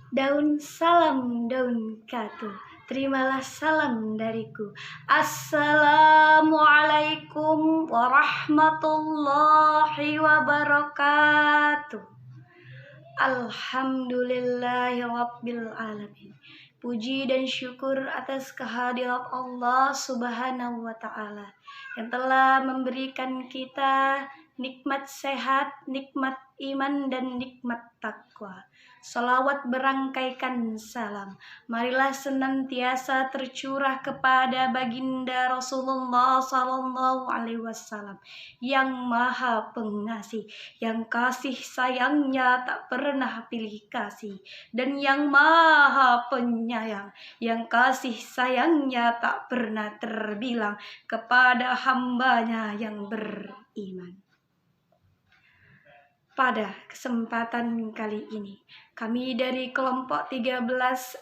Daun salam daun katu, terimalah salam dariku. Assalamualaikum warahmatullahi wabarakatuh. Alhamdulillahi rabbil alamin. Puji dan syukur atas kehadirat Allah subhanahu wa ta'ala yang telah memberikan kita nikmat sehat, nikmat iman, dan nikmat takwa. Salawat berangkaikan salam, marilah senantiasa tercurah kepada baginda Rasulullah sallallahu alaihi wasallam yang maha pengasih, yang kasih sayangnya tak pernah pilih kasih, dan yang maha penyayang, yang kasih sayangnya tak pernah terbilang kepada hambanya yang beriman. Pada kesempatan kali ini, kami dari kelompok 13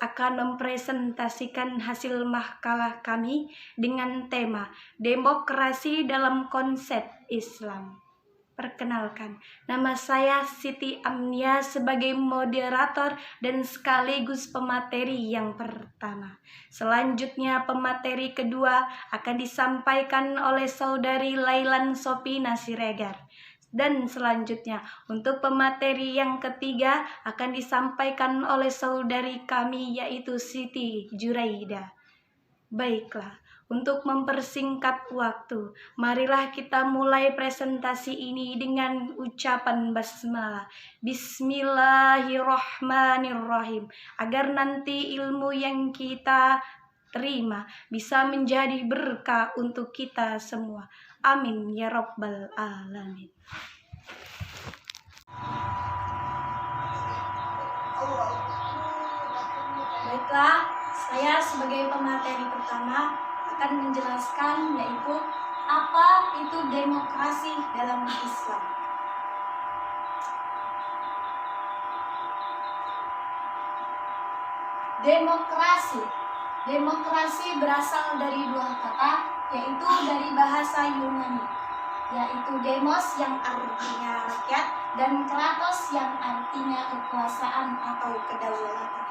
akan mempresentasikan hasil makalah kami dengan tema Demokrasi dalam Konsep Islam. Perkenalkan, nama saya Siti Amnia sebagai moderator dan sekaligus pemateri yang pertama. Selanjutnya pemateri kedua akan disampaikan oleh saudari Lailan Sopina Siregar. Dan selanjutnya untuk pemateri yang ketiga akan disampaikan oleh saudari kami yaitu Siti Juraida. Baiklah, untuk mempersingkat waktu, marilah kita mulai presentasi ini dengan ucapan basmalah. Bismillahirrahmanirrahim. Agar nanti ilmu yang kita terima bisa menjadi berkah untuk kita semua. Amin ya rabbal alamin. Baiklah, saya sebagai pemateri pertama akan menjelaskan yaitu apa itu demokrasi dalam Islam. Demokrasi berasal dari dua kata, yaitu dari bahasa Yunani, yaitu demos yang artinya rakyat dan kratos yang artinya kekuasaan atau kedaulatan.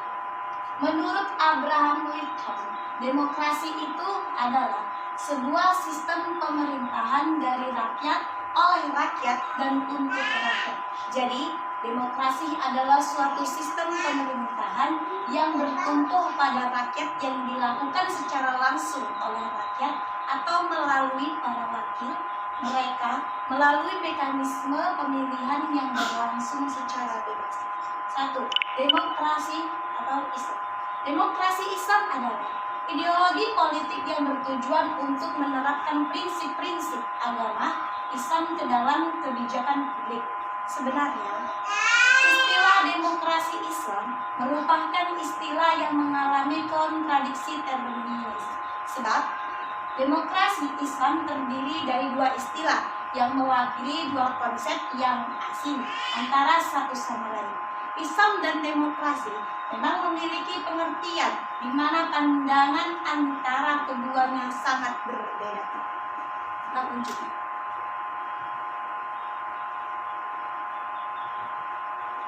Menurut Abraham Lincoln, demokrasi itu adalah sebuah sistem pemerintahan dari rakyat, oleh rakyat, dan untuk rakyat. Jadi, demokrasi adalah suatu sistem pemerintahan yang bertumpu pada rakyat yang dilakukan secara langsung oleh rakyat atau melalui para wakil mereka melalui mekanisme pemilihan yang berlangsung secara bebas. 1. Demokrasi atau Islam. Demokrasi Islam adalah ideologi politik yang bertujuan untuk menerapkan prinsip-prinsip agama Islam ke dalam kebijakan publik. Sebenarnya, istilah demokrasi Islam merupakan istilah yang mengalami kontradiksi terminologis. Sebab, demokrasi Islam terdiri dari dua istilah yang mewakili dua konsep yang asing antara satu sama lain. Islam dan demokrasi memang memiliki pengertian di mana pandangan antara keduanya sangat berbeda. Namun juga,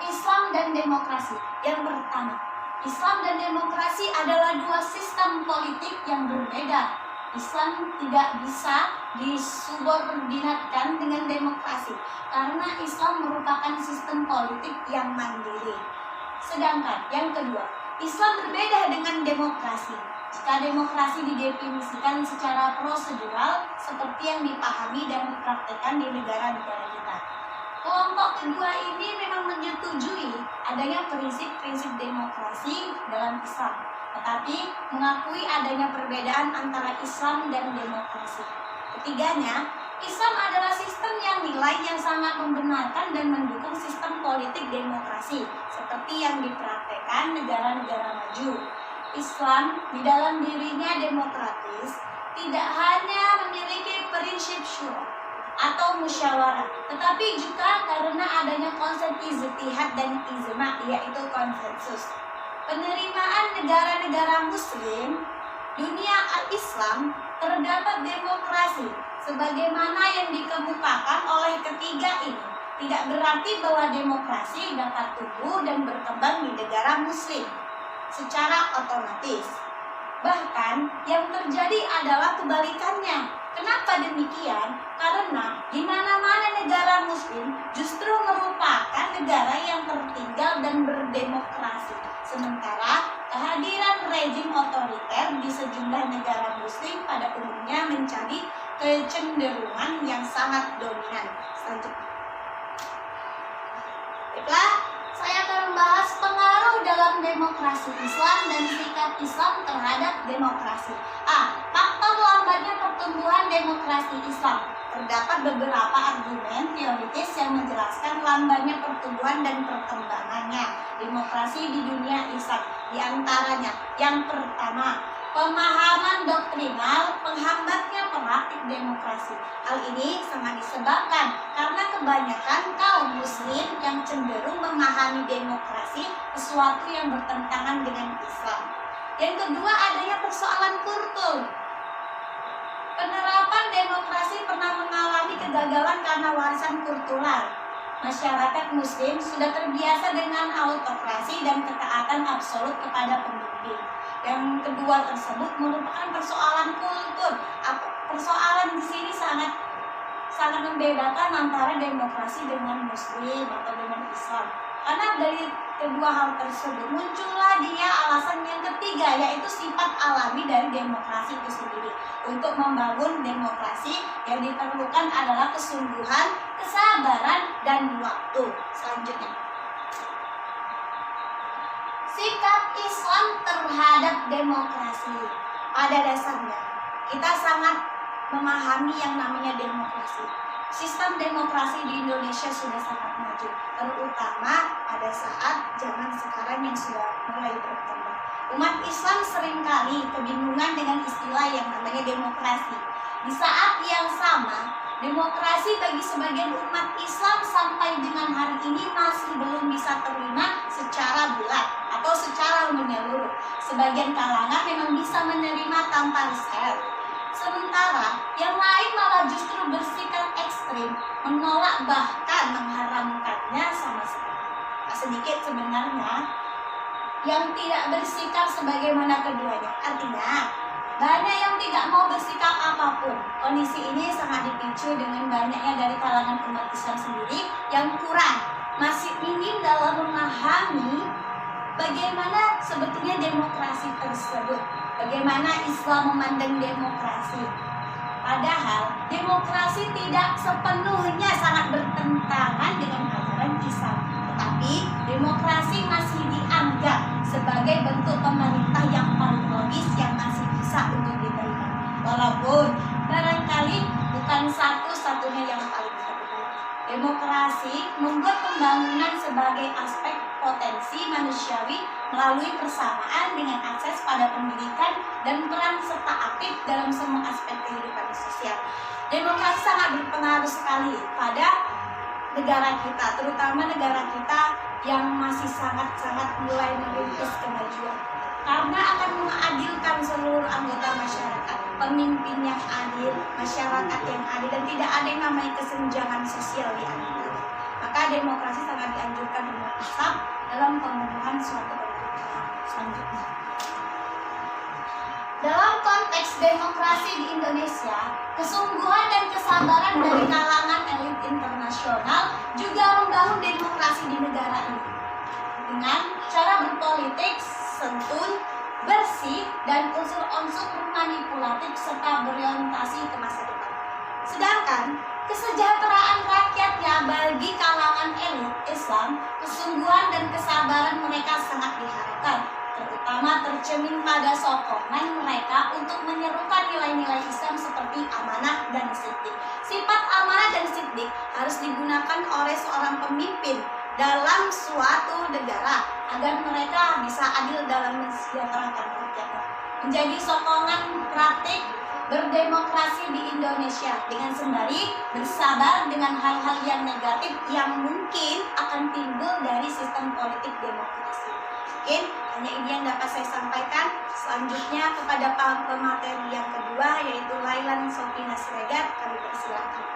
Islam dan demokrasi. Yang pertama, Islam dan demokrasi adalah dua sistem politik yang berbeda. Islam tidak bisa disubordinatkan dengan demokrasi karena Islam merupakan sistem politik yang mandiri. Sedangkan yang kedua, Islam berbeda dengan demokrasi. Jika demokrasi didefinisikan secara prosedural seperti yang dipahami dan dipraktekkan di negara-negara kita. Kelompok kedua ini memang menyetujui adanya prinsip-prinsip demokrasi dalam Islam, tetapi mengakui adanya perbedaan antara Islam dan demokrasi. Ketiganya, Islam adalah sistem yang nilai yang sangat membenarkan dan mendukung sistem politik demokrasi, seperti yang dipraktekkan negara-negara maju. Islam di dalam dirinya demokratis, tidak hanya memiliki prinsip syura atau musyawarah, tetapi juga karena adanya konsep ijtihad dan ijma, yaitu konsensus. Penerimaan negara-negara muslim dunia al-Islam terdapat demokrasi sebagaimana yang dikemukakan oleh ketiga ini. tidak berarti bahwa demokrasi dapat tumbuh dan berkembang di negara muslim secara otomatis. Bahkan yang terjadi adalah kebalikannya. Kenapa demikian? Karena di mana-mana negara muslim justru merupakan negara yang tertinggal dan berdemokrasi. Sementara kehadiran rezim otoriter di sejumlah negara muslim pada umumnya menjadi kecenderungan yang sangat dominan. Selanjutnya. Baiklah, saya akan membahas pengaruh dalam demokrasi Islam dan sikap Islam terhadap demokrasi. Faktor lambatnya pertumbuhan demokrasi Islam. Terdapat beberapa argumen teoritis yang menjelaskan lambatnya pertumbuhan dan perkembangannya demokrasi di dunia Islam. Di antaranya, yang pertama, pemahaman doktrinal penghambatnya praktik demokrasi. Hal ini sangat disebabkan karena kebanyakan kaum muslim yang cenderung memahami demokrasi sesuatu yang bertentangan dengan Islam. Yang kedua, adanya persoalan kultur. Penerapan demokrasi pernah mengalami kegagalan karena warisan kultural. Masyarakat muslim sudah terbiasa dengan autokrasi dan ketaatan absolut kepada pemimpin. Yang kedua tersebut merupakan persoalan kultur. Persoalan di sini sangat membedakan antara demokrasi dengan muslim atau dengan Islam. Karena dari kedua hal tersebut muncullah dia alasan yang ketiga, yaitu sifat alami dari demokrasi itu sendiri. Untuk membangun demokrasi yang diperlukan adalah kesungguhan, kesabaran, dan waktu. Selanjutnya, sikap Islam terhadap demokrasi. Pada dasarnya, kita sangat memahami yang namanya demokrasi. Sistem demokrasi di Indonesia sudah sangat maju, terutama pada saat zaman sekarang yang sudah mulai berkembang. Umat Islam seringkali kebingungan dengan istilah yang namanya demokrasi. Di saat yang sama, demokrasi bagi sebagian umat Islam sampai dengan hari ini masih belum bisa terima secara bulat atau secara menyeluruh. Sebagian kalangan memang bisa menerima tanpa reserve. Sementara yang lain malah justru bersikap ekstrim, menolak bahkan mengharamkannya sama sekali. Sedikit sebenarnya yang tidak bersikap sebagaimana keduanya. Artinya banyak yang tidak mau bersikap apapun. Kondisi ini sangat dipicu dengan banyaknya dari kalangan umat Islam sendiri yang kurang, masih minim dalam memahami bagaimana sebetulnya demokrasi tersebut, bagaimana Islam memandang demokrasi. Padahal demokrasi tidak sepenuhnya sangat bertentangan dengan ajaran Islam, tetapi demokrasi masih dianggap sebagai bentuk pemerintah yang paling logis yang masih bisa untuk diterima. Walaupun barangkali bukan satu-satunya yang paling terbaik. Demokrasi membuat pembangunan sebagai aspek potensi manusiawi melalui persamaan dengan akses pada pendidikan dan peran serta aktif dalam semua aspek kehidupan sosial. Demokrasi sangat berpengaruh sekali pada negara kita, terutama negara kita yang masih sangat-sangat mulai merintis kemajuan. Karena akan mengadilkan seluruh anggota masyarakat, pemimpin yang adil, masyarakat yang adil, dan tidak ada yang namanya kesenjangan sosial di antaranya. Maka demokrasi sangat dianjurkan umat Islam dalam pemenuhan suatu kebutuhan. Selanjutnya, dalam konteks demokrasi di Indonesia, kesungguhan dan kesabaran dari kalangan elit internasional juga membangun demokrasi di negara ini dengan cara berpolitik santun, bersih, dan unsur-unsur manipulatif serta berorientasi ke masa depan. Sedangkan kesejahteraan rakyatnya bagi kalangan elit Islam, kesungguhan dan kesabaran mereka sangat diharapkan, terutama tercermin pada sokongan mereka untuk menyerukan nilai-nilai Islam seperti amanah dan siddiq. Sifat amanah dan siddiq harus digunakan oleh seorang pemimpin dalam suatu negara agar mereka bisa adil dalam mensejahterakan rakyatnya. Menjadi sokongan praktik berdemokrasi di Indonesia dengan sembari bersabar dengan hal-hal yang negatif yang mungkin akan timbul dari sistem politik demokrasi. Mungkin hanya ini yang dapat saya sampaikan. Selanjutnya kepada pemateri yang kedua, yaitu Lailan Sofina Siregar, kami persilakan.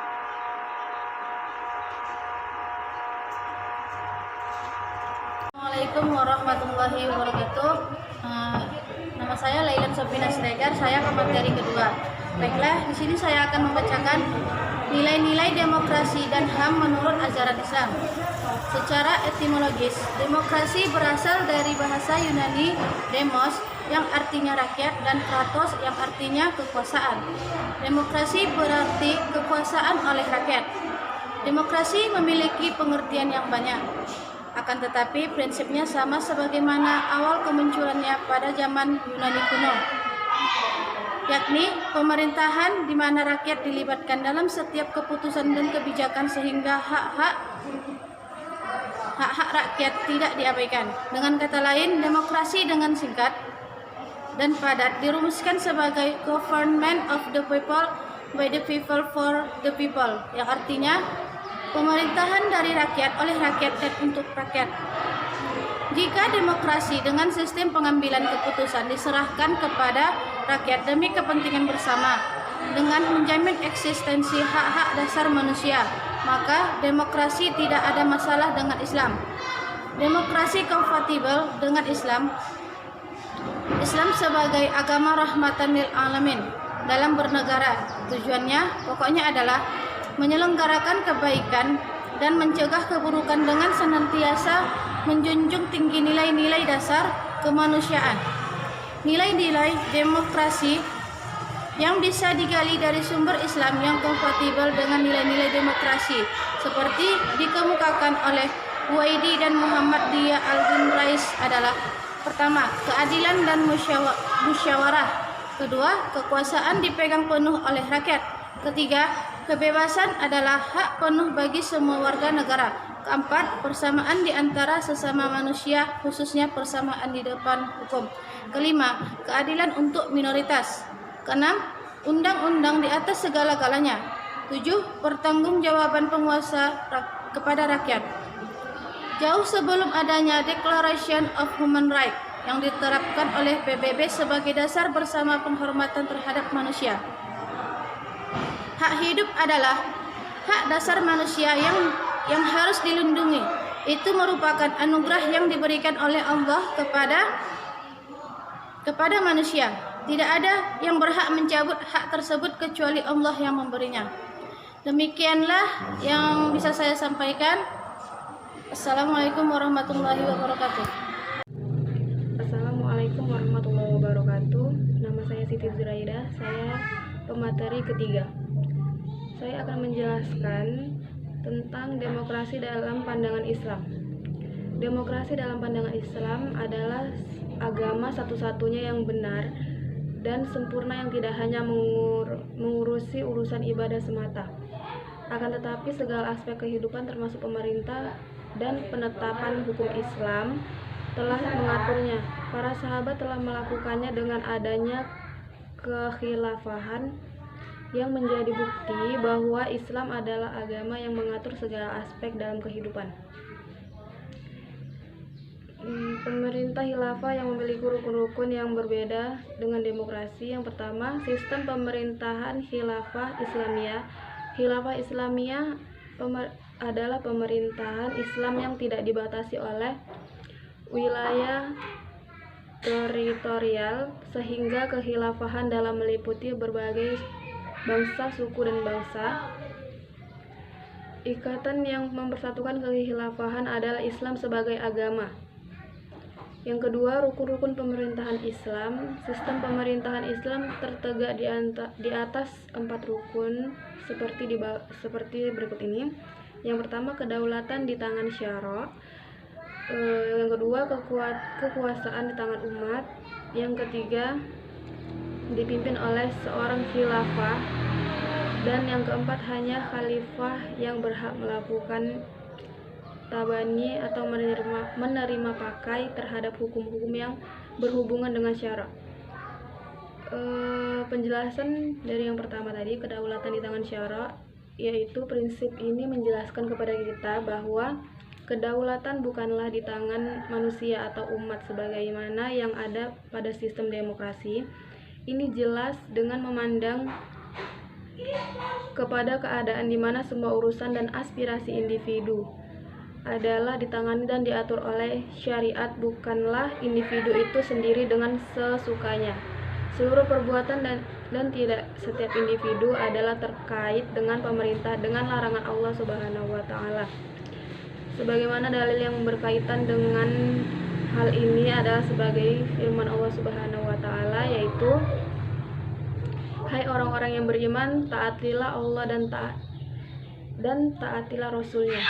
warahmatullahi wabarakatuh. Nama saya Lailan Sofina Siregar, saya pemateri kedua. Baiklah, di sini saya akan membacakan nilai-nilai demokrasi dan HAM menurut ajaran Islam. Secara etimologis, demokrasi berasal dari bahasa Yunani demos yang artinya rakyat dan kratos yang artinya kekuasaan. Demokrasi berarti kekuasaan oleh rakyat. Demokrasi memiliki pengertian yang banyak. Akan tetapi prinsipnya sama sebagaimana awal kemunculannya pada zaman Yunani kuno, yakni pemerintahan di mana rakyat dilibatkan dalam setiap keputusan dan kebijakan sehingga hak-hak rakyat tidak diabaikan. Dengan kata lain, demokrasi dengan singkat dan padat dirumuskan sebagai government of the people by the people for the people, yang artinya pemerintahan dari rakyat oleh rakyat dan untuk rakyat. Jika demokrasi dengan sistem pengambilan keputusan diserahkan kepada rakyat demi kepentingan bersama dengan menjamin eksistensi hak-hak dasar manusia, maka demokrasi tidak ada masalah dengan Islam. Demokrasi kompatibel dengan Islam. Islam sebagai agama rahmatan lil alamin dalam bernegara. Tujuannya pokoknya adalah menyelenggarakan kebaikan dan mencegah keburukan dengan senantiasa menjunjung tinggi nilai-nilai dasar kemanusiaan. Nilai-nilai demokrasi yang bisa digali dari sumber Islam yang kompatibel dengan nilai-nilai demokrasi seperti dikemukakan oleh Huwaidi dan Muhammad Dia Al-Bin Rais adalah: pertama, keadilan dan musyawarah. Kedua, kekuasaan dipegang penuh oleh rakyat. Ketiga, kebebasan adalah hak penuh bagi semua warga negara. Keempat, persamaan di antara sesama manusia, khususnya persamaan di depan hukum. Kelima, keadilan untuk minoritas. Keenam, undang-undang di atas segala-galanya. 7. Pertanggungjawaban penguasa kepada rakyat. Jauh sebelum adanya Declaration of Human Rights yang diterapkan oleh PBB sebagai dasar bersama penghormatan terhadap manusia. Hak hidup adalah hak dasar manusia yang harus dilindungi. Itu merupakan anugerah yang diberikan oleh Allah kepada manusia. Tidak ada yang berhak mencabut hak tersebut kecuali Allah yang memberinya. Demikianlah yang bisa saya sampaikan. Assalamualaikum warahmatullahi wabarakatuh. Assalamualaikum warahmatullahi wabarakatuh. Nama saya Siti Zuraida, saya pemateri ketiga. Saya akan menjelaskan tentang demokrasi dalam pandangan Islam. Demokrasi dalam pandangan Islam adalah agama satu-satunya yang benar dan sempurna yang tidak hanya mengurusi urusan ibadah semata, akan tetapi segala aspek kehidupan termasuk pemerintah dan penetapan hukum Islam telah mengaturnya. Para sahabat telah melakukannya dengan adanya kekhilafahan yang menjadi bukti bahwa Islam adalah agama yang mengatur segala aspek dalam kehidupan. Pemerintah khilafah yang memiliki rukun-rukun yang berbeda dengan demokrasi. Yang pertama, sistem pemerintahan khilafah Islamiyah. Khilafah Islamiyah adalah pemerintahan Islam yang tidak dibatasi oleh wilayah teritorial, sehingga kekhilafahan dalam meliputi berbagai bangsa, suku, dan bangsa. Ikatan yang mempersatukan kekhilafahan adalah Islam sebagai agama. Yang kedua, rukun-rukun pemerintahan Islam. Sistem pemerintahan Islam tertegak di atas 4 rukun seperti berikut ini. Yang pertama, kedaulatan di tangan syara. Yang kedua, kekuasaan di tangan umat. Yang ketiga, dipimpin oleh seorang khilafah. Dan yang keempat, hanya khalifah yang berhak melakukan tabani atau menerima pakai terhadap hukum-hukum yang berhubungan dengan syara. Penjelasan dari yang pertama tadi, kedaulatan di tangan syara, yaitu prinsip ini menjelaskan kepada kita bahwa kedaulatan bukanlah di tangan manusia atau umat sebagaimana yang ada pada sistem demokrasi. Ini jelas dengan memandang kepada keadaan di mana semua urusan dan aspirasi individu adalah ditangani dan diatur oleh syariat, bukanlah individu itu sendiri dengan sesukanya. Seluruh perbuatan dan tidak setiap individu adalah terkait dengan pemerintah dengan larangan Allah Subhanahu wa taala. Sebagaimana dalil yang berkaitan dengan hal ini adalah sebagai firman Allah Subhanahu wa taala, yaitu hai orang-orang yang beriman, taatilah Allah dan taatilah Rasulnya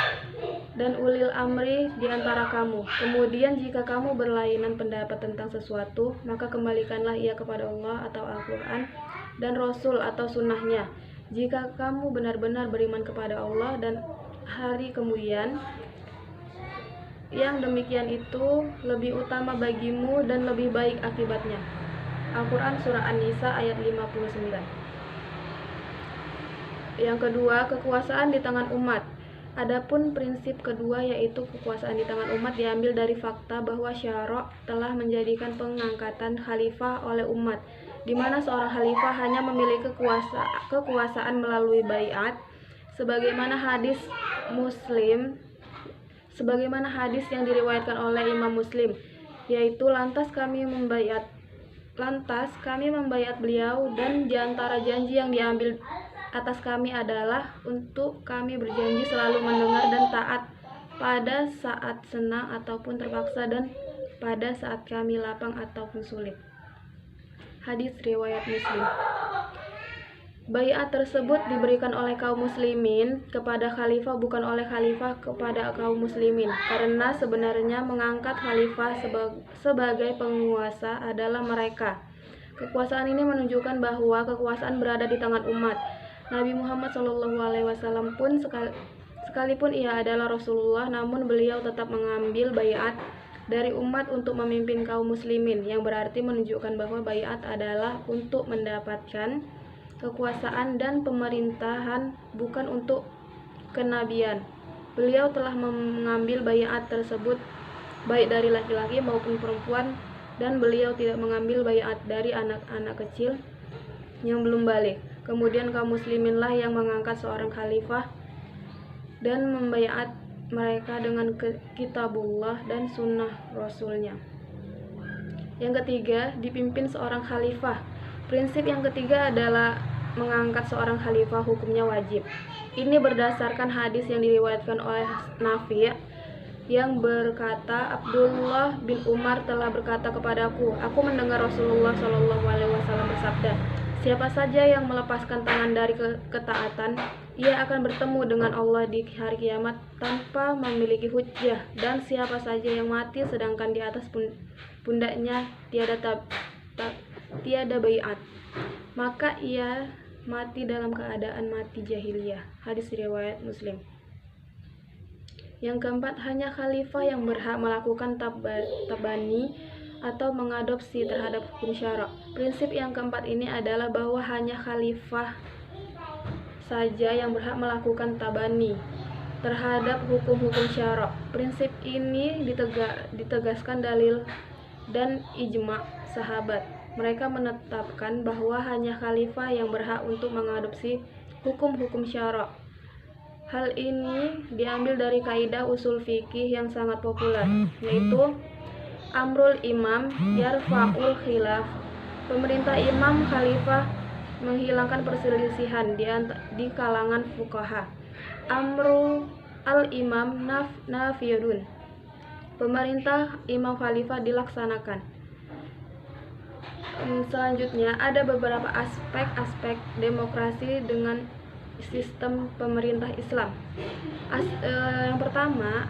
dan ulil amri di antara kamu. Kemudian jika kamu berlainan pendapat tentang sesuatu, maka kembalikanlah ia kepada Allah atau Al-Quran dan Rasul atau sunnahnya. Jika kamu benar-benar beriman kepada Allah dan hari kemudian, yang demikian itu lebih utama bagimu dan lebih baik akibatnya. Al-Quran Surah An-Nisa ayat 59. Yang kedua, kekuasaan di tangan umat. Adapun prinsip kedua, yaitu kekuasaan di tangan umat, diambil dari fakta bahwa syara' telah menjadikan pengangkatan khalifah oleh umat, di mana seorang khalifah hanya memiliki kekuasaan melalui baiat, sebagaimana hadis yang diriwayatkan oleh Imam Muslim, yaitu lantas kami membaiat beliau, dan diantara janji yang diambil atas kami adalah untuk kami berjanji selalu mendengar dan taat pada saat senang ataupun terpaksa, dan pada saat kami lapang ataupun sulit. Hadis riwayat Muslim. Baiat tersebut diberikan oleh kaum muslimin kepada khalifah, bukan oleh khalifah kepada kaum muslimin, karena sebenarnya mengangkat khalifah sebagai penguasa adalah mereka. Kekuasaan ini menunjukkan bahwa kekuasaan berada di tangan umat. Nabi Muhammad SAW pun sekalipun ia adalah Rasulullah, namun beliau tetap mengambil baiat dari umat untuk memimpin kaum muslimin, yang berarti menunjukkan bahwa baiat adalah untuk mendapatkan kekuasaan dan pemerintahan, bukan untuk kenabian. Beliau telah mengambil baiat tersebut baik dari laki-laki maupun perempuan, dan beliau tidak mengambil baiat dari anak-anak kecil yang belum balik. Kemudian kaum musliminlah yang mengangkat seorang khalifah dan membaiat mereka dengan kitabullah dan sunnah rasulnya. Yang ketiga, dipimpin seorang khalifah. Prinsip yang ketiga adalah mengangkat seorang khalifah hukumnya wajib. Ini berdasarkan hadis yang diriwayatkan oleh Nafi' yang berkata, Abdullah bin Umar telah berkata kepadaku, aku mendengar Rasulullah SAW bersabda, siapa saja yang melepaskan tangan dari ketaatan, ia akan bertemu dengan Allah di hari kiamat tanpa memiliki hujjah, dan siapa saja yang mati sedangkan di atas pundaknya tiada baiat, maka ia mati dalam keadaan mati jahiliyah. Hadis riwayat Muslim. Yang keempat, hanya khalifah yang berhak melakukan tabani atau mengadopsi terhadap hukum syara'. Prinsip yang keempat ini adalah bahwa hanya khalifah saja yang berhak melakukan tabani terhadap hukum-hukum syara'. Prinsip ini ditegaskan dalil dan ijma' sahabat. Mereka menetapkan bahwa hanya khalifah yang berhak untuk mengadopsi hukum-hukum syara'. Hal ini diambil dari kaidah usul fikih yang sangat populer, yaitu Amrul imam yarfa'ul khilaf. Pemerintah imam khalifah menghilangkan perselisihan di kalangan fuqaha. Amrul al-imam nafiyun. Pemerintah imam khalifah dilaksanakan. Selanjutnya ada beberapa aspek demokrasi dengan sistem pemerintah Islam. Yang pertama,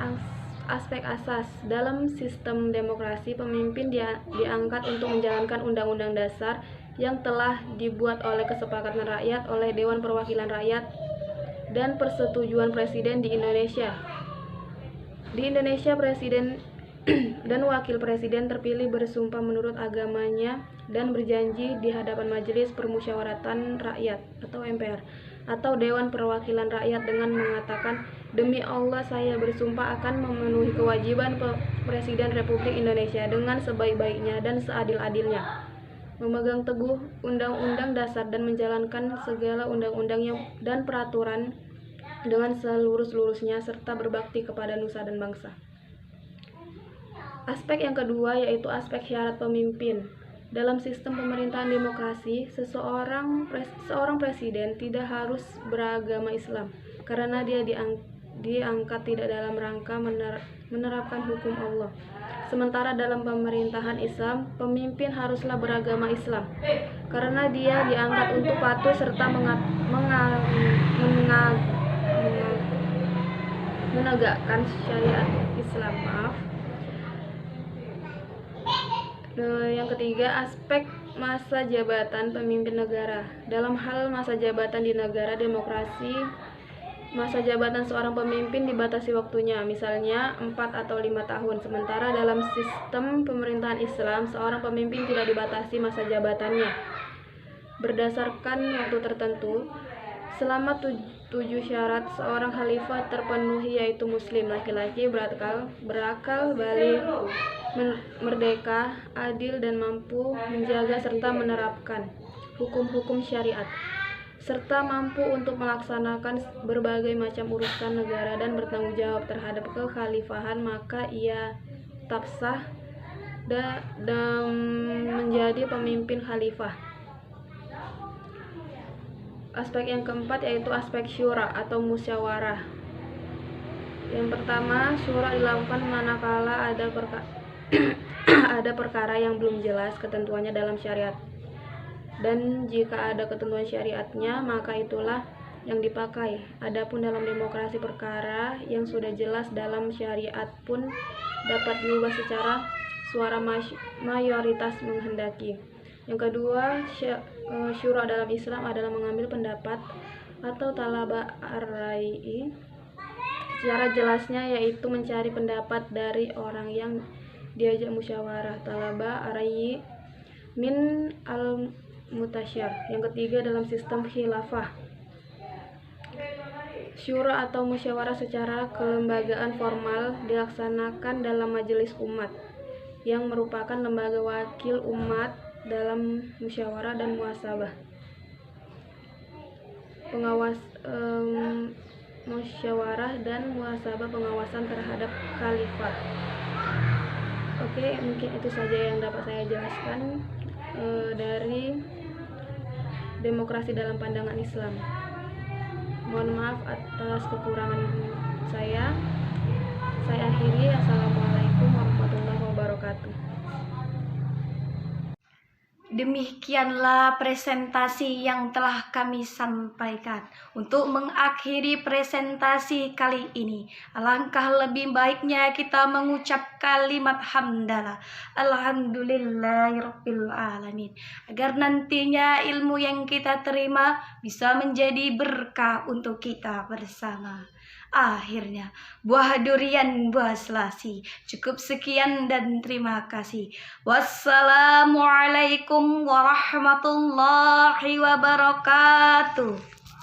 aspek asas. Dalam sistem demokrasi, pemimpin diangkat untuk menjalankan undang-undang dasar yang telah dibuat oleh kesepakatan rakyat oleh Dewan Perwakilan Rakyat dan persetujuan Presiden di Indonesia. Di Indonesia, Presiden dan Wakil Presiden terpilih bersumpah menurut agamanya dan berjanji di hadapan Majelis Permusyawaratan Rakyat atau MPR atau Dewan Perwakilan Rakyat dengan mengatakan, demi Allah saya bersumpah akan memenuhi kewajiban Presiden Republik Indonesia dengan sebaik-baiknya dan seadil-adilnya, memegang teguh Undang-Undang Dasar dan menjalankan segala undang-undang dan peraturan dengan selurus-lurusnya serta berbakti kepada nusa dan bangsa. Aspek yang kedua yaitu aspek syarat pemimpin. Dalam sistem pemerintahan demokrasi, seorang presiden tidak harus beragama Islam karena dia diangkat tidak dalam rangka menerapkan hukum Allah. Sementara dalam pemerintahan Islam, pemimpin haruslah beragama Islam karena dia diangkat untuk patuh serta menegakkan syariat Islam. Yang ketiga, aspek masa jabatan pemimpin negara. Dalam hal masa jabatan di negara demokrasi, masa jabatan seorang pemimpin dibatasi waktunya, misalnya 4 atau 5 tahun. Sementara dalam sistem pemerintahan Islam, seorang pemimpin tidak dibatasi masa jabatannya. Berdasarkan waktu tertentu, selama 7 syarat seorang khalifah terpenuhi, yaitu muslim, laki-laki, berakal, balik, merdeka, adil dan mampu menjaga serta menerapkan hukum-hukum syariat, serta mampu untuk melaksanakan berbagai macam urusan negara dan bertanggung jawab terhadap kekhalifahan, maka ia tetap sah dan menjadi pemimpin khalifah. Aspek yang keempat yaitu aspek syura atau musyawarah. Yang pertama, syura dilakukan manakala ada perkara yang belum jelas ketentuannya dalam syariat, dan jika ada ketentuan syariatnya maka itulah yang dipakai. Adapun dalam demokrasi, perkara yang sudah jelas dalam syariat pun dapat diubah secara suara mayoritas menghendaki. Yang kedua, syura dalam Islam adalah mengambil pendapat atau talaba ar-rai'i. Secara jelasnya yaitu mencari pendapat dari orang yang diajak musyawarah. Talaba ar-rai'i min al-mutasyar. Yang ketiga, dalam sistem khilafah, syura atau musyawarah secara kelembagaan formal dilaksanakan dalam majelis umat yang merupakan lembaga wakil umat dalam musyawarah dan muhasabah. Musyawarah dan muhasabah pengawasan terhadap khalifah. Oke, mungkin itu saja yang dapat saya jelaskan dari demokrasi dalam pandangan Islam. Mohon maaf atas kekurangan saya. Saya akhiri. Assalamualaikum warahmatullahi wabarakatuh. Demikianlah presentasi yang telah kami sampaikan. Untuk mengakhiri presentasi kali ini, alangkah lebih baiknya kita mengucap kalimat hamdalah, alhamdulillahirabbil alamin, agar nantinya ilmu yang kita terima bisa menjadi berkah untuk kita bersama. Akhirnya, buah durian, buah selasi. Cukup sekian dan terima kasih. Wassalamualaikum warahmatullahi wabarakatuh.